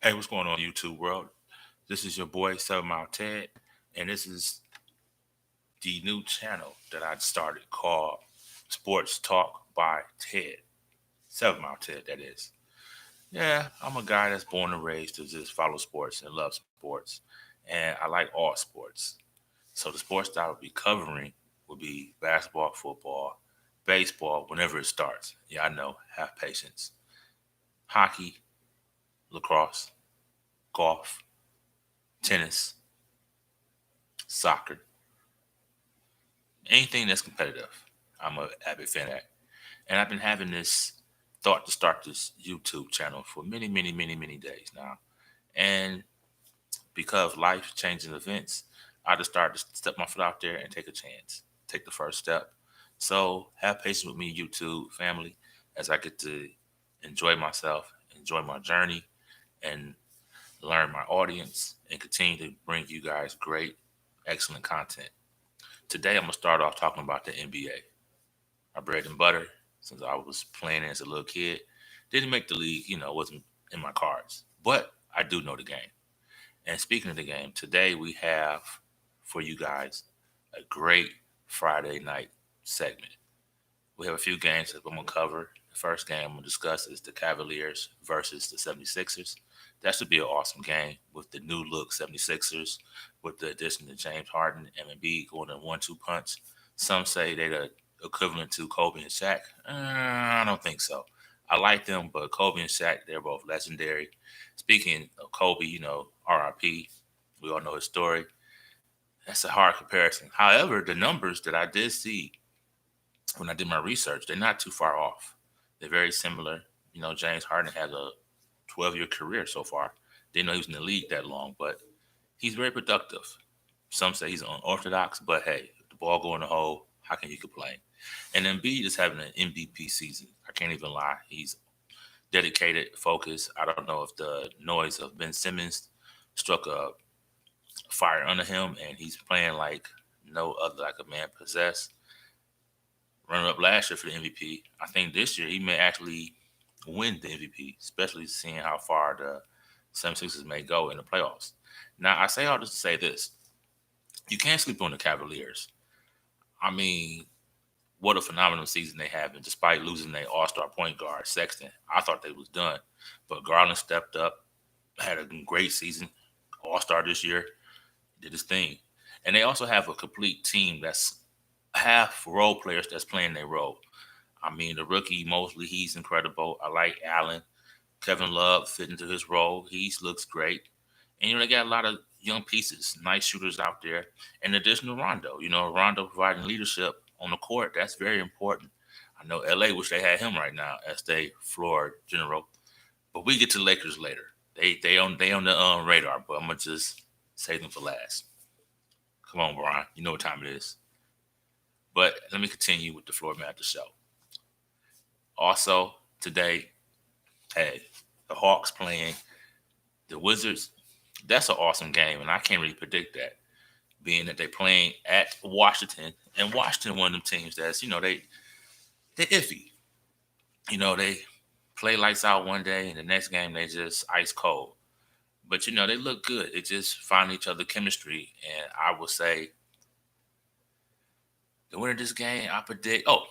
Hey, what's going on, YouTube world? This is your boy 7 Mile Ted, and this is the new channel that I started called Sports Talk by Ted. 7 Mile Ted, that is. Yeah, I'm a guy that's born and raised to just follow sports and love sports, and I like all sports. So the sports that I will be covering will be basketball, football, baseball, whenever it starts. Yeah, I know, have patience. Hockey, lacrosse, golf, tennis, soccer, anything that's competitive, I'm a avid fan of that. And I've been having this thought to start this YouTube channel for many days now. And because of life changing events, I just started to step my foot out there and take a chance, take the first step. So have patience with me, YouTube family, as I get to enjoy myself, enjoy my journey, and learn my audience and continue to bring you guys great, excellent content. Today, I'm going to start off talking about the NBA. My bread and butter since I was playing as a little kid. Didn't make the league, wasn't in my cards. But I do know the game. And speaking of the game, today we have for you guys a great Friday night segment. We have a few games that I'm going to cover. The first game I'm going to discuss is the Cavaliers versus the 76ers. That should be an awesome game with the new look 76ers, with the addition of James Harden and Embiid going in 1-2 punch. Some say they're the equivalent to Kobe and Shaq. I don't think so. I like them, but Kobe and Shaq, they're both legendary. Speaking of Kobe, RIP, we all know his story. That's a hard comparison. However, the numbers that I did see when I did my research, they're not too far off. They're very similar. James Harden has a 12-year career so far. Didn't know he was in the league that long, but he's very productive. Some say he's unorthodox, but hey, if the ball go in the hole, how can you complain? And Embiid is having an MVP season. I can't even lie. He's dedicated, focused. I don't know if the noise of Ben Simmons struck a fire under him, and he's playing like no other, like a man possessed. Runner up last year for the MVP. I think this year he may actually win the MVP, especially seeing how far the 76ers may go in the playoffs. Now, I say all this to say this. You can't sleep on the Cavaliers. I mean, what a phenomenal season they have. And despite losing their all-star point guard, Sexton, I thought they was done. But Garland stepped up, had a great season, all-star this year, did his thing. And they also have a complete team that's half role players that's playing their role. I mean, the rookie Mosley, he's incredible. I like Allen. Kevin Love fit into his role. He looks great. And they got a lot of young pieces, nice shooters out there. In addition to Rondo, Rondo providing leadership on the court. That's very important. I know LA wish they had him right now as their floor general. But we get to the Lakers later. They on the radar, but I'm gonna just save them for last. Come on, Brian. You know what time it is. But let me continue with the floor mat of the show. Also, today, hey, the Hawks playing the Wizards. That's an awesome game, and I can't really predict that, being that they're playing at Washington, and Washington one of them teams that's they iffy. They play lights out one day, and the next game they just ice cold. But they look good. They just find each other chemistry, and I will say the winner of this game, I predict. Oh,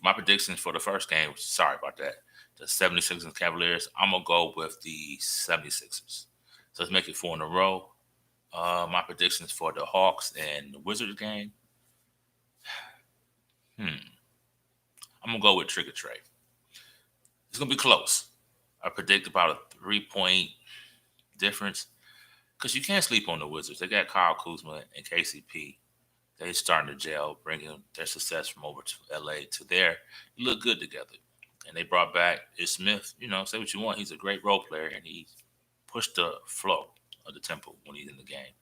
my predictions for the first game. Sorry about that. The 76ers and Cavaliers. I'm gonna go with the 76ers. So let's make it four in a row. My predictions for the Hawks and the Wizards game. Hmm. I'm gonna go with Trick or Trey. It's gonna be close. I predict about a 3 point difference because you can't sleep on the Wizards. They got Kyle Kuzma and KCP. They starting to gel, bringing their success from over to LA to there. You look good together. And they brought back Ish Smith. Say what you want. He's a great role player, and he pushed the flow of the tempo when he's in the game.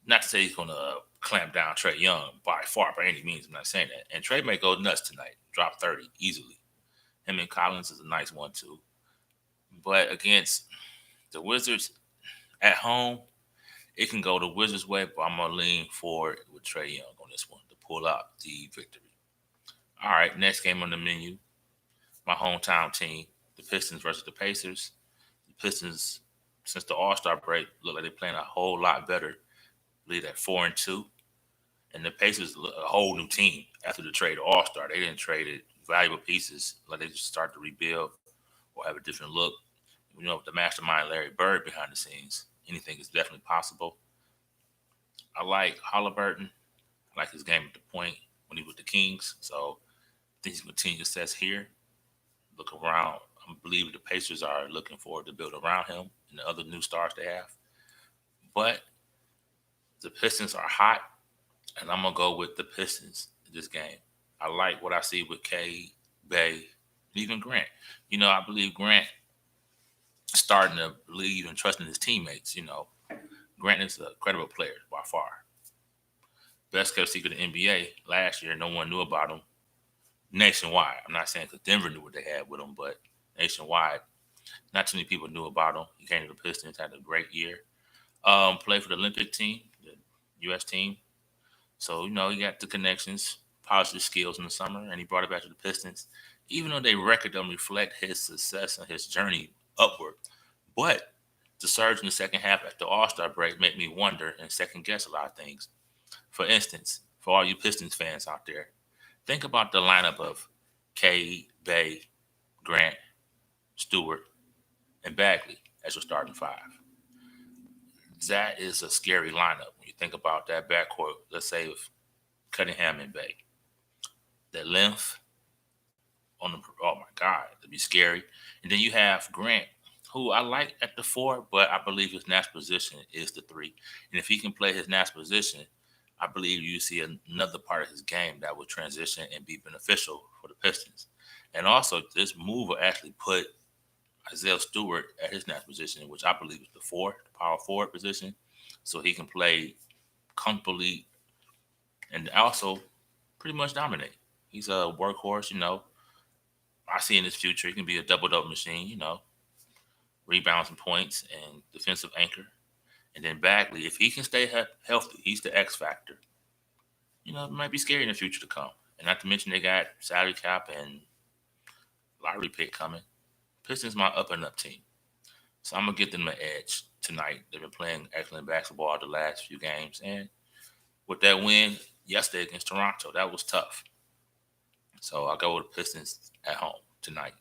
Not to say he's going to clamp down Trey Young by far, by any means. I'm not saying that. And Trey may go nuts tonight, drop 30 easily. Him and Collins is a nice one, too. But against the Wizards at home, it can go the Wizards' way, but I'm going to lean forward with Trey Young on this one to pull out the victory. All right, next game on the menu, my hometown team, the Pistons versus the Pacers. The Pistons since the All-Star break, look like they're playing a whole lot better. I believe at 4-2. And the Pacers look a whole new team after the trade of All-Star. They didn't trade it valuable pieces. Like they just start to rebuild or have a different look. With the mastermind Larry Bird behind the scenes, anything is definitely possible. I like Halliburton. I like his game at the point when he was with the Kings. So I think he's going to continue success here. Look around. I believe the Pacers are looking forward to build around him and the other new stars they have. But the Pistons are hot, and I'm going to go with the Pistons in this game. I like what I see with K, Bay, and even Grant. I believe Grant starting to believe and trust in his teammates. Grant is a credible player by far. Best kept secret in the NBA last year. No one knew about him nationwide. I'm not saying because Denver knew what they had with him, but nationwide, not too many people knew about him. He came to the Pistons, had a great year. Played for the Olympic team, the U.S. team. So, he got the connections, polished his skills in the summer, and he brought it back to the Pistons, even though their record don't reflect his success and his journey upward. But the surge in the second half after the All-Star break made me wonder and second-guess a lot of things. For instance, for all you Pistons fans out there, think about the lineup of K, Bay, Grant, Stewart, and Bagley as your starting five. That is a scary lineup when you think about that backcourt, let's say with Cunningham and Bay. That length on the, oh my God, it'd be scary. And then you have Grant, who I like at the 4, but I believe his natural position is the 3. And if he can play his natural position, I believe you see another part of his game that will transition and be beneficial for the Pistons. And also, this move will actually put Isaiah Stewart at his natural position, which I believe is the 4, the power forward position, so he can play comfortably and also pretty much dominate. He's a workhorse, I see in his future he can be a double-double machine, rebounds and points and defensive anchor. And then Bagley, if he can stay healthy, he's the X factor. It might be scary in the future to come. And not to mention they got salary cap and lottery pick coming. Pistons my up and up team. So I'm going to get them an edge tonight. They've been playing excellent basketball the last few games. And with that win yesterday against Toronto, that was tough. So I'll go with the Pistons at home tonight.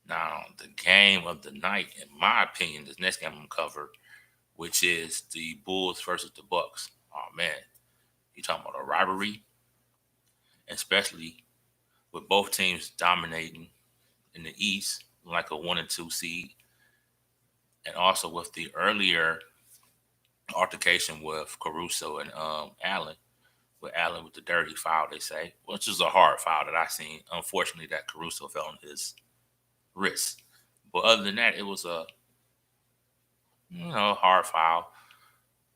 Now, the game of the night, in my opinion, this next game I'm going to cover, which is the Bulls versus the Bucks. Oh, man. You're talking about a rivalry, especially with both teams dominating in the East, like a 1 and 2 seed. And also with the earlier altercation with Caruso and Allen, with Allen with the dirty foul, they say, which is a hard foul that I seen. Unfortunately, that Caruso fell on his wrist. But other than that, it was a hard foul,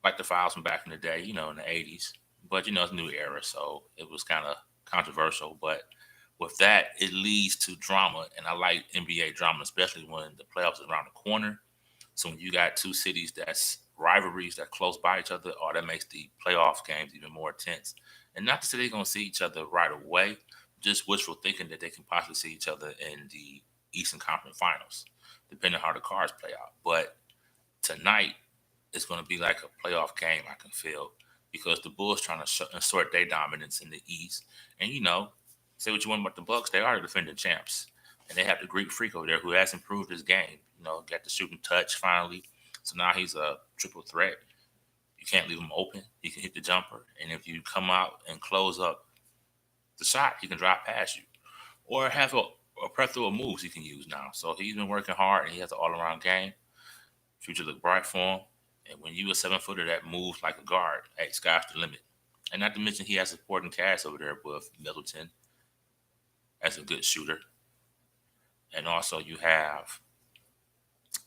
like the fouls from back in the day, in the 80s. But, it's a new era, so it was kind of controversial. But with that, it leads to drama, and I like NBA drama, especially when the playoffs is around the corner. So when you got two cities that's rivalries that close by each other, that makes the playoff games even more intense. And not to say they're going to see each other right away, just wishful thinking that they can possibly see each other in the Eastern Conference Finals, depending on how the cards play out. But tonight, it's going to be like a playoff game, I can feel, because the Bulls trying to assert their dominance in the East. And, say what you want about the Bucks, they are the defending champs. And they have the Greek Freak over there who has improved his game. Got the shooting touch finally. So now he's a triple threat. You can't leave him open. He can hit the jumper. And if you come out and close up the shot, he can drive past you. Or have a plethora of moves he can use now. So he's been working hard, and he has an all-around game. Future look bright for him. And when you a 7-footer that moves like a guard, hey, sky's the limit. And not to mention he has a supporting cast over there with Middleton as a good shooter. And also you have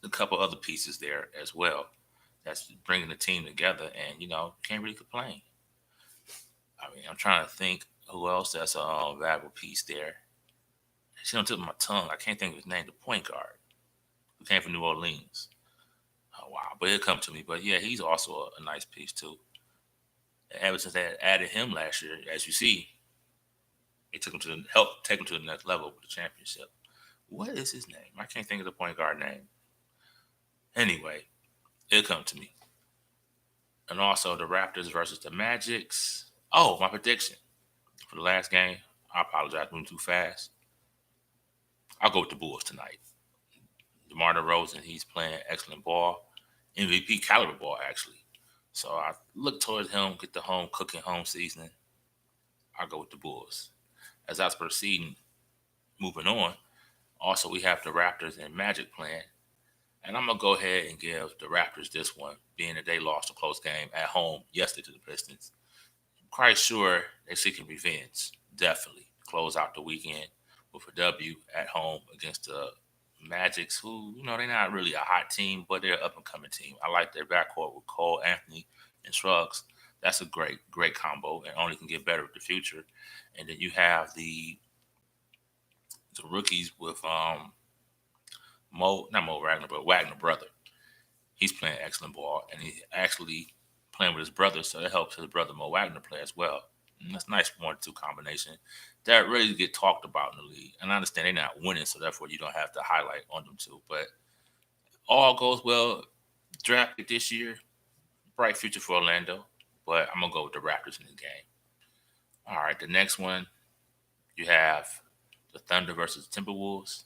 a couple other pieces there as well that's bringing the team together. And, you can't really complain. I mean, I'm trying to think who else that's a valuable piece there. It's on the tip of my tongue. I can't think of his name, the point guard who came from New Orleans. Oh, wow. But it'll come to me. But, yeah, he's also a nice piece, too. And ever since they had added him last year, as you see, it took him to take him to the next level with the championship. What is his name? I can't think of the point guard name. Anyway, it'll come to me. And also the Raptors versus the Magics. Oh, my prediction for the last game. I apologize, moving too fast. I'll go with the Bulls tonight. DeMar DeRozan, he's playing excellent ball, MVP caliber ball actually. So I look towards him, get the home cooking, home seasoning. I'll go with the Bulls. As I was proceeding, moving on, also we have the Raptors and Magic playing. And I'm going to go ahead and give the Raptors this one, being that they lost a close game at home yesterday to the Pistons. Quite sure they're seeking revenge. Definitely. Close out the weekend with a W at home against the Magics, who, they're not really a hot team, but they're an up-and-coming team. I like their backcourt with Cole, Anthony, and Shrugs. That's a great, great combo, and only can get better with the future. And then you have the rookies with not Mo Wagner, but Wagner brother. He's playing excellent ball, and he's actually playing with his brother, so that helps his brother Mo Wagner play as well. And that's a nice 1-2 combination that really get talked about in the league. And I understand they're not winning, so therefore you don't have to highlight on them too. But all goes well. Draft pick this year, bright future for Orlando, but I'm gonna go with the Raptors in the game. All right, the next one you have the Thunder versus Timberwolves.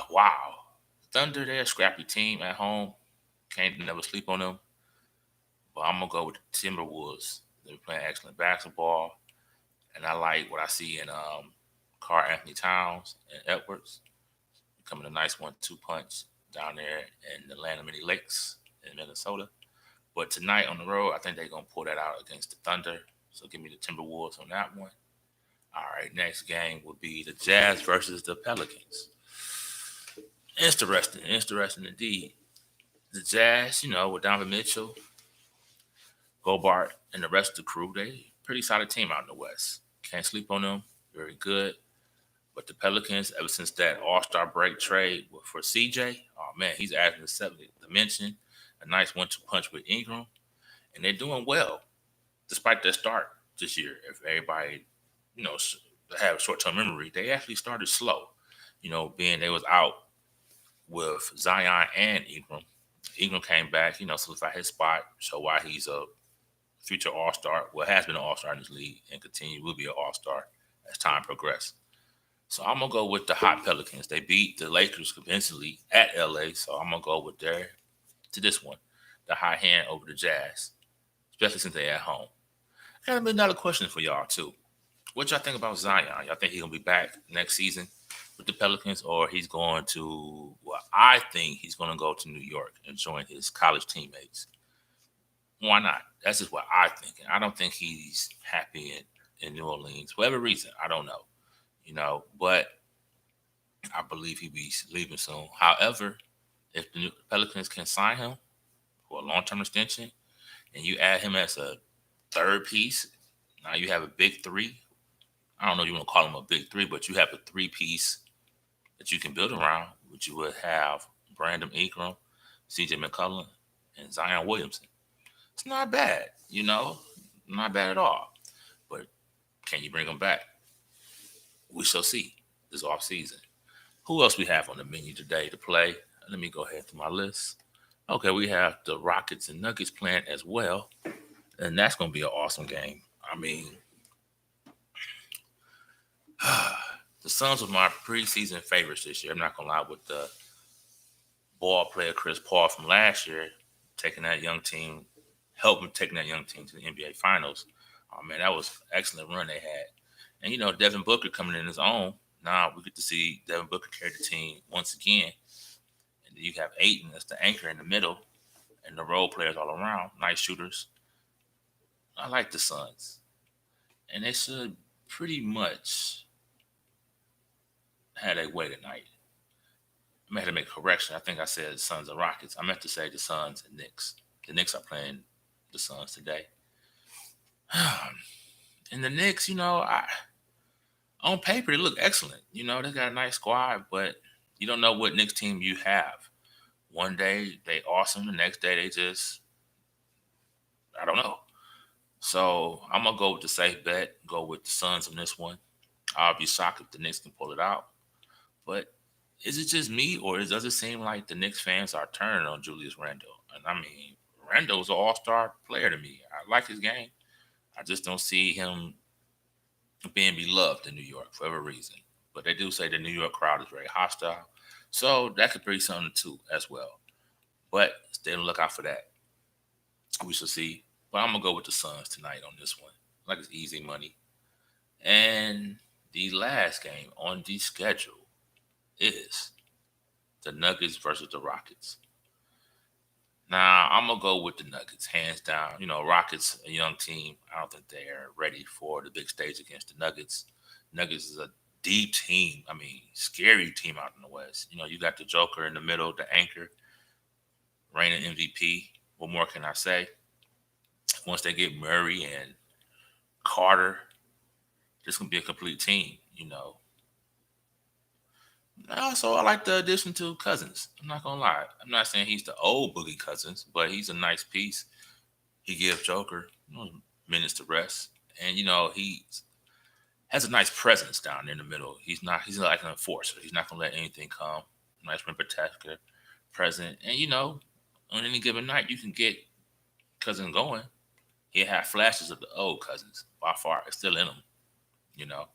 Wow. Thunder, they're a scrappy team at home. Can't never sleep on them. But I'm going to go with the Timberwolves. They're playing excellent basketball. And I like what I see in Karl Anthony Towns and Edwards. Becoming a nice 1-2 punch down there in the land of many lakes in Minnesota. But tonight on the road, I think they're going to pull that out against the Thunder. So give me the Timberwolves on that one. All right, next game will be the Jazz versus the Pelicans. Interesting indeed. The Jazz, with Donovan Mitchell, Gobert, and the rest of the crew, they pretty solid team out in the West. Can't sleep on them. Very good. But the Pelicans, ever since that All-Star break trade for CJ, oh man, he's adding the seventh dimension. A nice 1-2 punch with Ingram. And they're doing well, despite their start this year. If everybody, have short-term memory, they actually started slow. Being they was out with Zion and Ingram. Ingram came back, solidified his spot, show why he's a future All-Star, has been an All-Star in this league and will be an All-Star as time progresses. So I'm going to go with the hot Pelicans. They beat the Lakers convincingly at LA, so I'm going to go with this one, the high hand over the Jazz, especially since they're at home. I got another question for y'all, too. What y'all think about Zion? Y'all think he's going to be back next season with the Pelicans, or he's going to, I think he's going to go to New York and join his college teammates. Why not? That's just what I think. And I don't think he's happy in New Orleans. For whatever reason, I don't know. But I believe he'll be leaving soon. However, if the Pelicans can sign him for a long-term extension and you add him as a third piece, now you have a big three. I don't know if you want to call him a big three, but you have a three-piece that you can build around, which you would have Brandon Ingram, CJ McCollum, and Zion Williamson. It's not bad, not bad at all. But can you bring them back? We shall see this offseason. Who else we have on the menu today to play? Let me go ahead through my list. Okay, we have the Rockets and Nuggets playing as well, and that's going to be an awesome game. I mean, the Suns were my preseason favorites this year. I'm not going to lie, with the ball player Chris Paul from last year, taking that young team to the NBA Finals. Oh, man, that was an excellent run they had. And, Devin Booker coming in his own. Now we get to see Devin Booker carry the team once again. And then you have Ayton as the anchor in the middle and the role players all around, nice shooters. I like the Suns. And they should pretty much have their way tonight. I had to make a correction. I think I said Suns and Rockets. I meant to say the Suns and Knicks. The Knicks are playing the Suns today. And the Knicks, on paper, they look excellent. They got a nice squad, but you don't know what Knicks team you have. One day, they awesome. The next day, they just, I don't know. So I'm going to go with the safe bet, go with the Suns on this one. I'll be shocked if the Knicks can pull it out. But Is it just me, or does it seem like the Knicks fans are turning on Julius Randle? And I mean, Randle's an all-star player to me. I like his game. I just don't see him being beloved in New York for whatever reason. But they do say the New York crowd is very hostile. So that could be something too as well. But stay on the lookout for that. We shall see. But I'm gonna go with the Suns tonight on this one. Like it's easy money. And the last game on the schedule is the Nuggets versus the Rockets. Now I'm gonna go with the Nuggets, hands down. You know, Rockets, a young team. I don't think they're ready for the big stage against the Nuggets. Nuggets is a deep team. I mean, scary team out in the West. You know, you got the Joker in the middle, the anchor, reigning MVP. What more can I say? Once they get Murray and Carter, this gonna be a complete team. You know. Also, I like the addition to Cousins. I'm not gonna lie. I'm not saying he's the old Boogie Cousins, but he's a nice piece. He gives Joker minutes to rest, and he has a nice presence down in the middle. He's not like an enforcer. He's not gonna let anything come. Nice rim protector, present, and on any given night you can get Cousins going. He had flashes of the old Cousins by far. It's still in him. You know,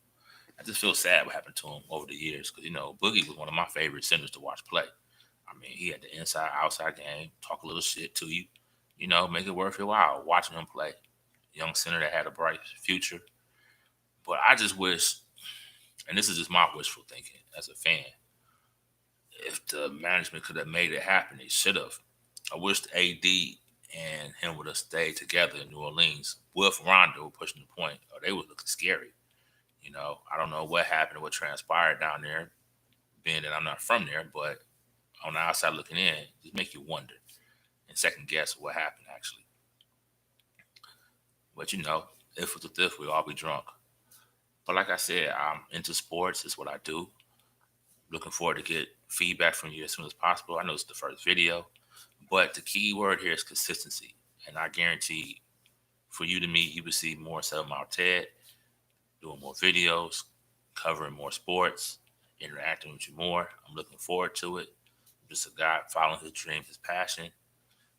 I just feel sad what happened to him over the years because Boogie was one of my favorite centers to watch play. I mean, he had the inside outside game, talk a little shit to you, make it worth your while watching him play. Young center that had a bright future. But I just wish, and this is just my wishful thinking as a fan, if the management could have made it happen, they should have. I wish AD and him would have stayed together in New Orleans with Rondo pushing the point, or they would look scary. I don't know what happened or what transpired down there, being that I'm not from there, but on the outside looking in, just make you wonder and second guess what happened actually. But if it's a if, we'll all be drunk. But like I said, I'm into sports. It's what I do. Looking forward to get feedback from you as soon as possible. I know it's the first video, but the key word here is consistency. And I guarantee for you to meet, you will see more Seven Mile Ted, doing more videos, covering more sports, interacting with you more. I'm looking forward to it. I'm just a guy following his dream, his passion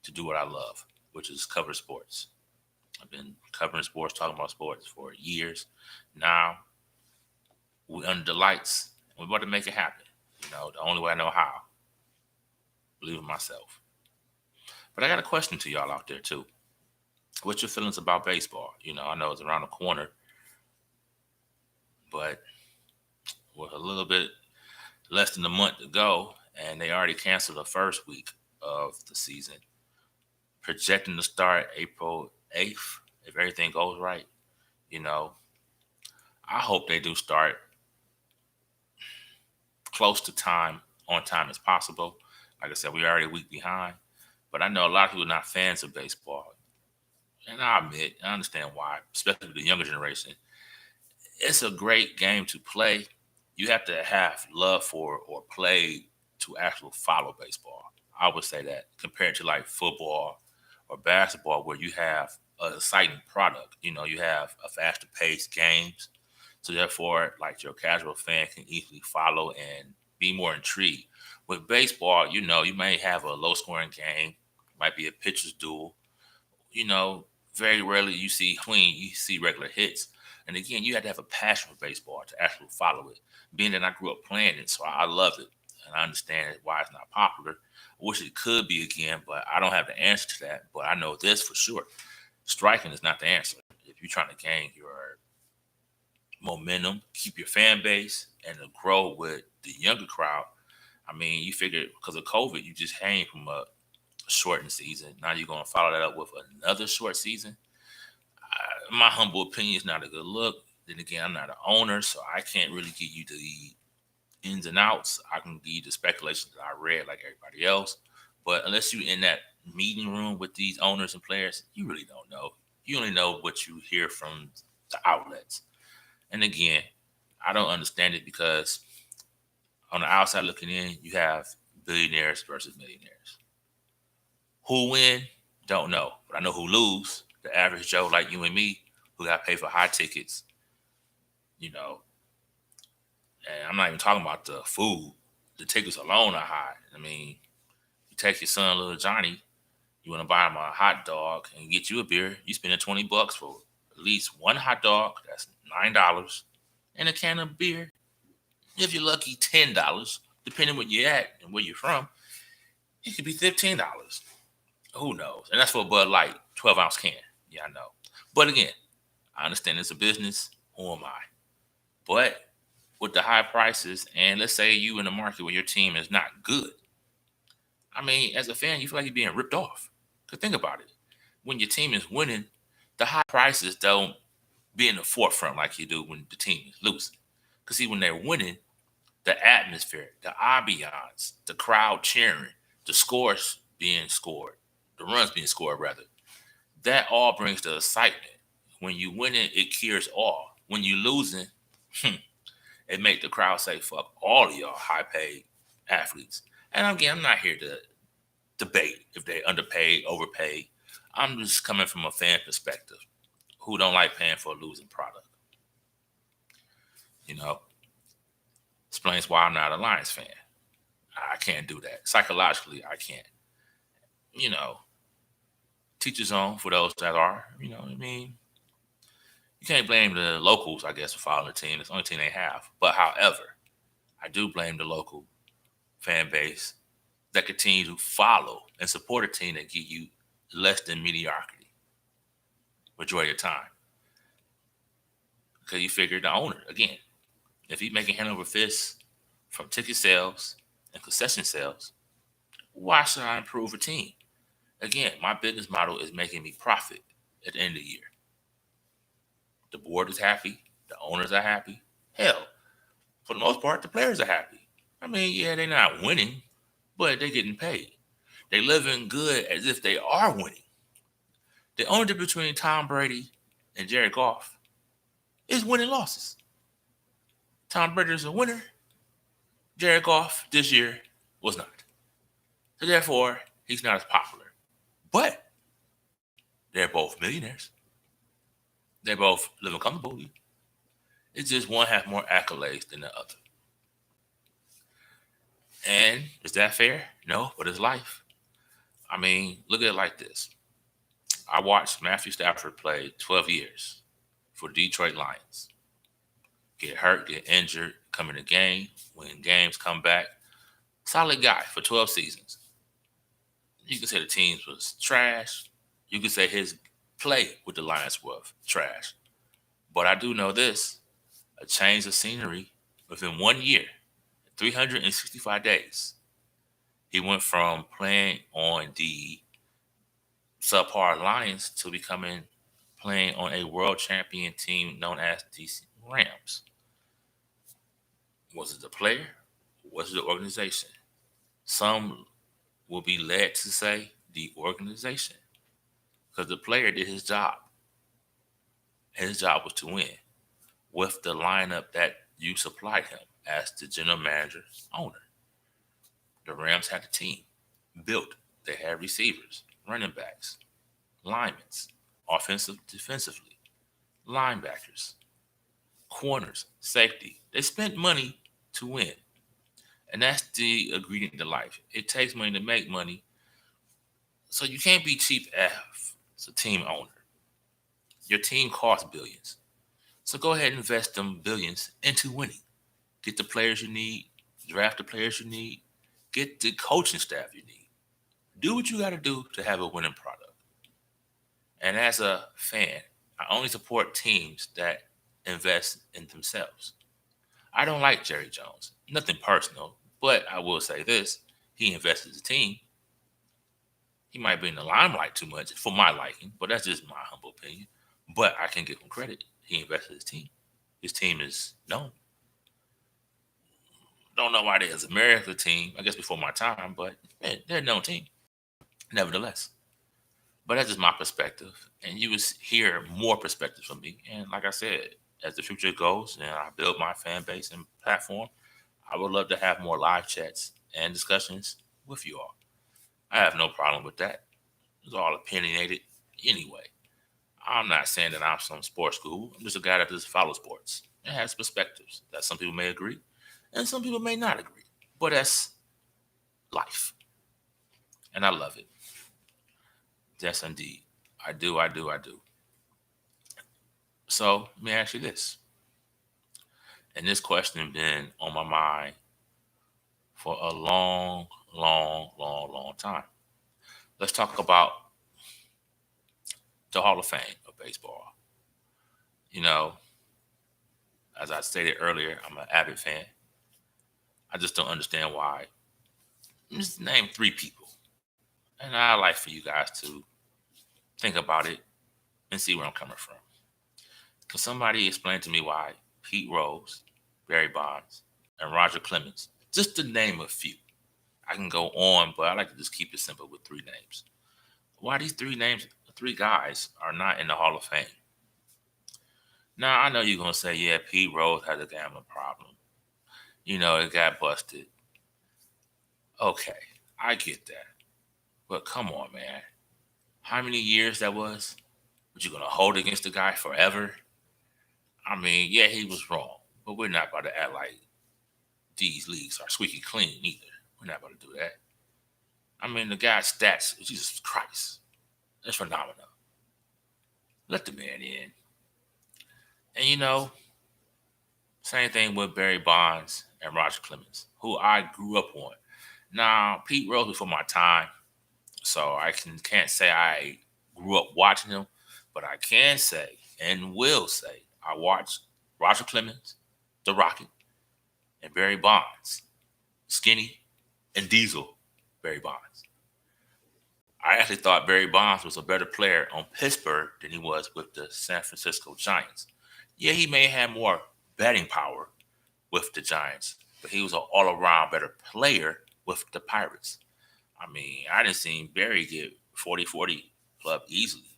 to do what I love, which is cover sports. I've been covering sports, talking about sports for years. Now, we're under the lights. We're about to make it happen. The only way I know how. Believe in myself. But I got a question to y'all out there, too. What's your feelings about baseball? I know it's around the corner, but with a little bit less than a month to go, and they already canceled the first week of the season. Projecting to start April 8th, if everything goes right. I hope they do start close to time, on time as possible. Like I said, we're already a week behind. But I know a lot of people are not fans of baseball. And I admit, I understand why, especially the younger generation. It's a great game to play. You have to have love for or play to actually follow baseball. I would say that compared to like football or basketball, where you have an exciting product. You have a faster paced games. So therefore, like your casual fan can easily follow and be more intrigued. With baseball, you may have a low scoring game, might be a pitcher's duel. Very rarely you see regular hits. And again, you have to have a passion for baseball to actually follow it. Being that I grew up playing it, so I love it. And I understand why it's not popular. I wish it could be again, but I don't have the answer to that. But I know this for sure. Striking is not the answer. If you're trying to gain your momentum, keep your fan base, and to grow with the younger crowd, I mean, you figure because of COVID, you just came from a shortened season. Now you're going to follow that up with another short season. My humble opinion is not a good look. Then again, I'm not an owner, so I can't really give you the ins and outs. I can give you the speculation that I read like everybody else. But unless you're in that meeting room with these owners and players, you really don't know. You only know what you hear from the outlets. And again, I don't understand it because on the outside looking in, you have billionaires versus millionaires. Who win? Don't know. But I know who lose. The average Joe like you and me who got paid for high tickets, and I'm not even talking about the food, the tickets alone are high. I mean, you take your son, little Johnny, you want to buy him a hot dog and get you a beer, you spending $20 for at least one hot dog. That's $9, and a can of beer. If you're lucky, $10, depending where you're at and where you're from. It could be $15. Who knows? And that's for a Bud Light 12-ounce can. Yeah, I know. But again, I understand it's a business. Who am I? But with the high prices, and let's say you in a market where your team is not good, I mean, as a fan, you feel like you're being ripped off. Because think about it. When your team is winning, the high prices don't be in the forefront like you do when the team is losing. Because see, when they're winning, the atmosphere, the ambiance, the crowd cheering, the scores being scored, the runs being scored rather, that all brings the excitement. When you winning, it cures all. When you losing, it make the crowd say, fuck all of y'all high-paid athletes. And again, I'm not here to debate if they underpaid, overpaid. I'm just coming from a fan perspective who don't like paying for a losing product. You know, explains why I'm not a Lions fan. I can't do that. Psychologically, I can't. You know, teach his own for those that are. You know what I mean? You can't blame the locals, I guess, for following the team. It's the only team they have. But however, I do blame the local fan base that continue to follow and support a team that give you less than mediocrity majority of the time. Because you figure the owner, again, if he's making hand over fist from ticket sales and concession sales, why should I improve a team? Again, my business model is making me profit at the end of the year. The board is happy. The owners are happy. Hell, for the most part, the players are happy. I mean, yeah, they're not winning, but they're getting paid. They're living good as if they are winning. The only difference between Tom Brady and Jared Goff is winning losses. Tom Brady is a winner. Jared Goff this year was not. So therefore, he's not as popular. But they're both millionaires. They both living comfortably. It's just one has more accolades than the other. And is that fair? No, but it's life. I mean, look at it like this. I watched Matthew Stafford play 12 years for Detroit Lions. Get hurt, get injured, come in the game, win games, come back. Solid guy for 12 seasons. You can say the team was trash. You can say his play with the Lions was trash. But I do know this, a change of scenery within 1 year, 365 days. He went from playing on the subpar Lions to becoming playing on a world champion team known as the Rams. Was it the player? Was it the organization? Some will be led to say the organization because the player did his job. His job was to win with the lineup that you supplied him as the general manager, owner. The Rams had a team built. They had receivers, running backs, linemen, offensive, defensively, linebackers, corners, safety. They spent money to win. And that's the ingredient to life. It takes money to make money. So you can't be cheap as a team owner. Your team costs billions. So go ahead and invest them billions into winning. Get the players you need, draft the players you need, get the coaching staff you need. Do what you got to do to have a winning product. And as a fan, I only support teams that invest in themselves. I don't like Jerry Jones. Nothing personal, but I will say this. He invested in the team. He might be in the limelight too much for my liking, but that's just my humble opinion. But I can give him credit. He invested in his team. His team is known. Don't know why they're as American team, I guess before my time, but they're a known team, nevertheless. But that's just my perspective. And you will hear more perspectives from me. And like I said, as the future goes and I build my fan base and platform, I would love to have more live chats and discussions with you all. I have no problem with that. It's all opinionated anyway. I'm not saying that I'm some sports guru. I'm just a guy that just follows sports and has perspectives that some people may agree and some people may not agree. But that's life. And I love it. Yes, indeed. I do, I do, I do. So let me ask you this. And this question has been on my mind for a long, long, long, long time. Let's talk about the Hall of Fame of baseball. You know, as I stated earlier, I'm an avid fan. I just don't understand why. Just name three people. And I'd like for you guys to think about it and see where I'm coming from. Can somebody explain to me why Pete Rose, Barry Bonds, and Roger Clemens, just to name a few? I can go on, but I like to just keep it simple with three names. Why these three guys are not in the Hall of Fame? Now, I know you're going to say, yeah, Pete Rose had a gambling problem. It got busted. Okay, I get that. But come on, man. How many years that was? But you're going to hold against the guy forever? I mean, yeah, he was wrong. But we're not about to act like these leagues are squeaky clean either. We're not about to do that. I mean, the guy's stats, Jesus Christ, it's phenomenal. Let the man in. And same thing with Barry Bonds and Roger Clemens, who I grew up on. Now, Pete Rose before my time, so I can't say I grew up watching him, but I can say and will say I watched Roger Clemens, The Rocket, and Barry Bonds, Skinny and Diesel Barry Bonds. I actually thought Barry Bonds was a better player on Pittsburgh than he was with the San Francisco Giants. Yeah, he may have more batting power with the Giants, but he was an all-around better player with the Pirates. I mean, I didn't see Barry get 40-40 club easily.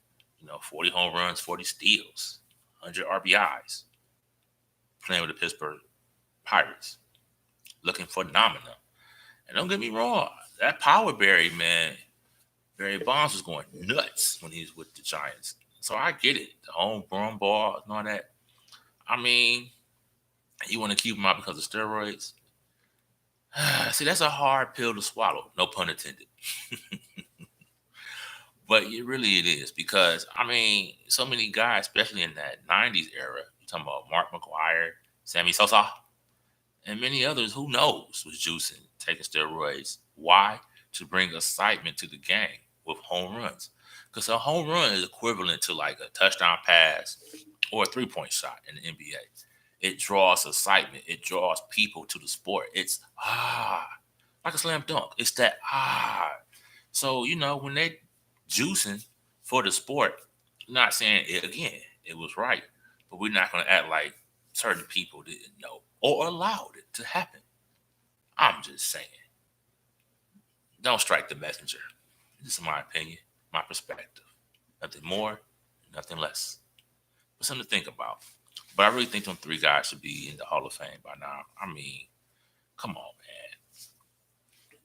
40 home runs, 40 steals, 100 RBIs, playing with the Pittsburgh Pirates, looking phenomenal. And don't get me wrong, that power Barry, man, Barry Bonds was going nuts when he was with the Giants. So I get it. The home run ball and all that. I mean, you want to keep him out because of steroids? See, that's a hard pill to swallow. No pun intended. But it is because, I mean, so many guys, especially in that 90s era, you're talking about Mark McGwire, Sammy Sosa, and many others, who knows, was juicing, taking steroids. Why? To bring excitement to the game with home runs. Because a home run is equivalent to like a touchdown pass or a three-point shot in the NBA. It draws excitement. It draws people to the sport. It's like a slam dunk. It's that So, when they juicing for the sport, I'm not saying it again, it was right. But we're not going to act like certain people didn't know or allowed it to happen. I'm just saying. Don't strike the messenger. This is my opinion, my perspective. Nothing more, nothing less. But something to think about. But I really think them three guys should be in the Hall of Fame by now. I mean, come on, man.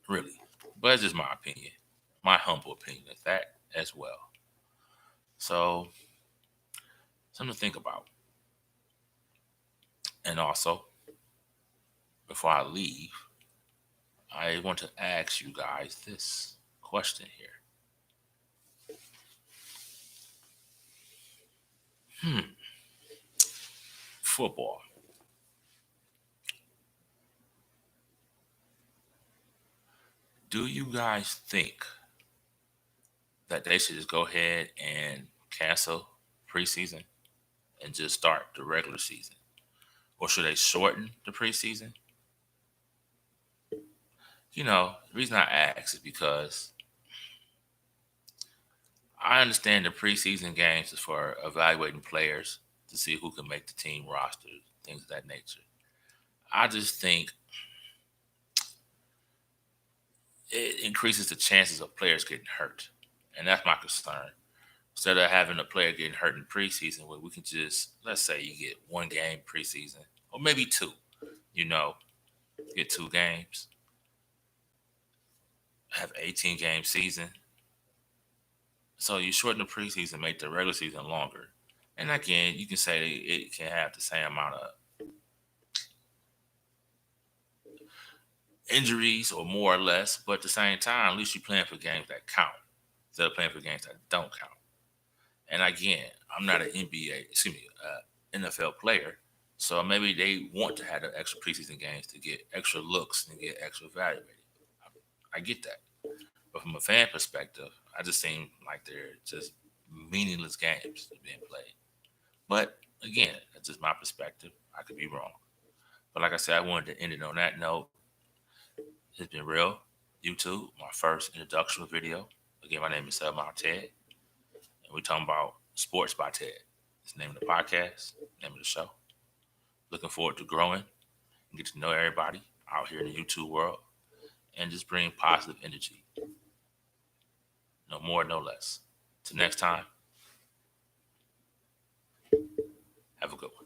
Really. But it's just my opinion. My humble opinion of that as well. So, something to think about. And also, before I leave, I want to ask you guys this question here. Football. Do you guys think that they should just go ahead and cancel preseason and just start the regular season? Or should they shorten the preseason? The reason I ask is because I understand the preseason games is for evaluating players to see who can make the team roster, things of that nature. I just think it increases the chances of players getting hurt. And that's my concern. Instead of having a player getting hurt in preseason, where we can just, let's say you get one game preseason, or maybe two, get 2 games, have 18 game season. So you shorten the preseason, make the regular season longer. And again, you can say it can have the same amount of, injuries or more or less, but at the same time, at least you're playing for games that count instead of playing for games that don't count. And again, I'm not an NFL player, so maybe they want to have the extra preseason games to get extra looks and get extra evaluated. I get that, but from a fan perspective, I just seem like they're just meaningless games being played. But again, that's just my perspective. I could be wrong. But like I said, I wanted to end it on that note. It's been real. YouTube, my first introduction video. Again, my name is Ted, and we're talking about sports by Ted. It's the name of the podcast, name of the show. Looking forward to growing and get to know everybody out here in the YouTube world and just bring positive energy. No more, no less. Till next time, have a good one.